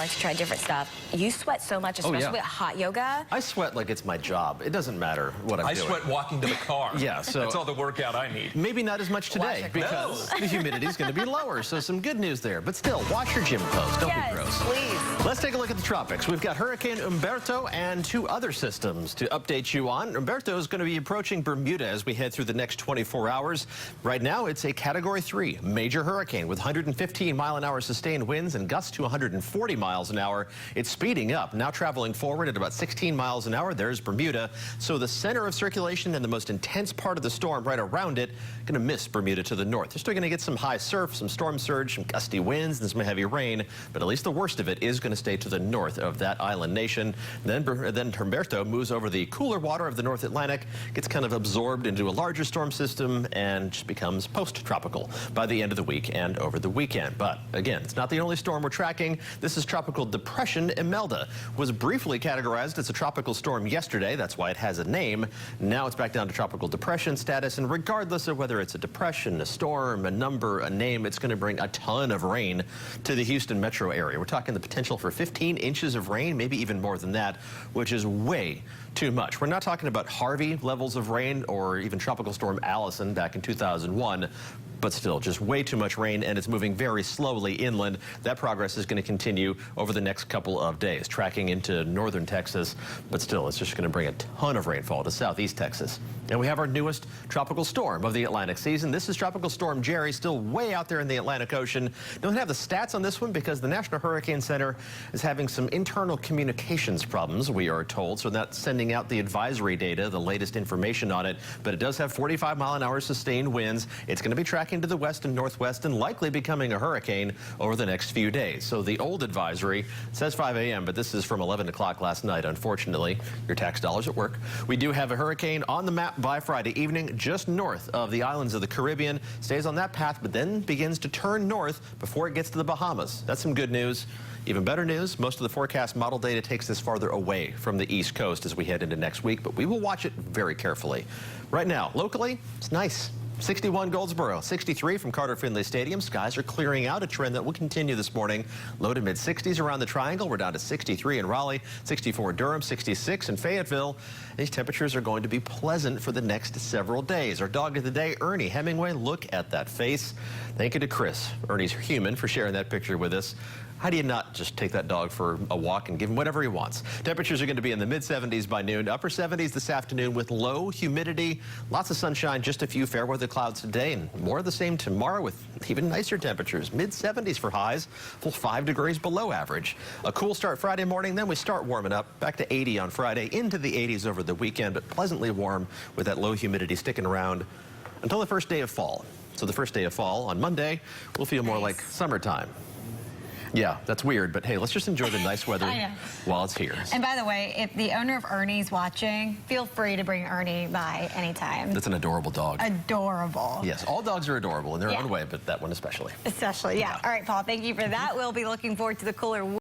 like to try different stuff. You sweat so much, especially with hot yoga. I sweat like it's my job. It doesn't matter what I'm doing. I sweat walking to the car. Yeah, so that's all the workout I need. Maybe not as much today because the humidity is going to be lower. So some good news there. But still, watch your gym clothes. Don't be gross. Please. Let's take a look at the tropics. We've got Hurricane Umberto and 2 other systems to update you on. Umberto is going to be approaching Bermuda as we head through the next 24 hours. Right now, it's a Category 3 major hurricane with 115-mile-an-hour sustained winds and gusts to 140 miles an hour. It's speeding up, now traveling forward at about 16 miles an hour. There's Bermuda. So the center of circulation and the most intense part of the storm right around it going to miss Bermuda to the north. They're still going to get some high surf, some storm surge, some gusty winds, and some heavy rain, but at least the worst of it is going to stay to the north of that island nation. Then Humberto moves over the cooler water of the North Atlantic, gets kind of absorbed into a larger storm system, and just becomes post-tropical by the end of the week and over the weekend. But again, it's not the only storm we're tracking. This is Tropical Depression Imelda. Was briefly categorized as a tropical storm yesterday. That's why it has a name. Now it's back down to tropical depression status, and regardless of whether it's a depression, a storm, a number, a name, it's going to bring a ton of rain to the Houston metro area. We're talking the potential for 15 inches of rain, maybe even more than that, which is way too much. We're not talking about Harvey levels of rain or even Tropical Storm Allison back in 2001. But still, just way too much rain, and it's moving very slowly inland. That progress is going to continue over the next couple of days, tracking into northern Texas. But still, it's just going to bring a ton of rainfall to southeast Texas. And we have our newest tropical storm of the Atlantic season. This is Tropical Storm Jerry, still way out there in the Atlantic Ocean. Don't have the stats on this one because the National Hurricane Center is having some internal communications problems, we are told. So that's sending out the advisory data, the latest information on it. But it does have 45-mile-an-hour sustained winds. It's going to be tracking to the west and northwest and likely becoming a hurricane over the next few days. So the old advisory says 5 a.m., but this is from 11 o'clock last night, unfortunately. Your tax dollars at work. We do have a hurricane on the map by Friday evening, just north of the islands of the Caribbean. Stays on that path, but then begins to turn north before it gets to the Bahamas. That's some good news. Even better news, most of the forecast model data takes this farther away from the East Coast as we head into next week, but we will watch it very carefully. Right now, locally, it's nice. 61 Goldsboro, 63 from Carter Finley Stadium. Skies are clearing out, a trend that will continue this morning. Low to mid 60s around the Triangle. We're down to 63 in Raleigh, 64 Durham, 66 in Fayetteville. These temperatures are going to be pleasant for the next several days. Our dog of the day, Ernie Hemingway. Look at that face. Thank you to Chris, Ernie's human, for sharing that picture with us. How do you not just take that dog for a walk and give him whatever he wants? Temperatures are going to be in the mid-70s by noon, upper 70s this afternoon with low humidity, lots of sunshine, just a few fair weather clouds today, and more of the same tomorrow with even nicer temperatures. Mid-70s for highs, full 5 degrees below average. A cool start Friday morning, then we start warming up, back to 80 on Friday, into the 80s over the weekend, but pleasantly warm with that low humidity sticking around until the first day of fall. So the first day of fall on Monday will feel more like summertime. Yeah, that's weird, but hey, let's just enjoy the nice weather while it's here. And by the way, if the owner of Ernie's watching, feel free to bring Ernie by anytime. That's an adorable dog. Adorable. Yes, all dogs are adorable in their own way, but that one especially. Especially, yeah. All right, Paul, thank you for that. We'll be looking forward to the cooler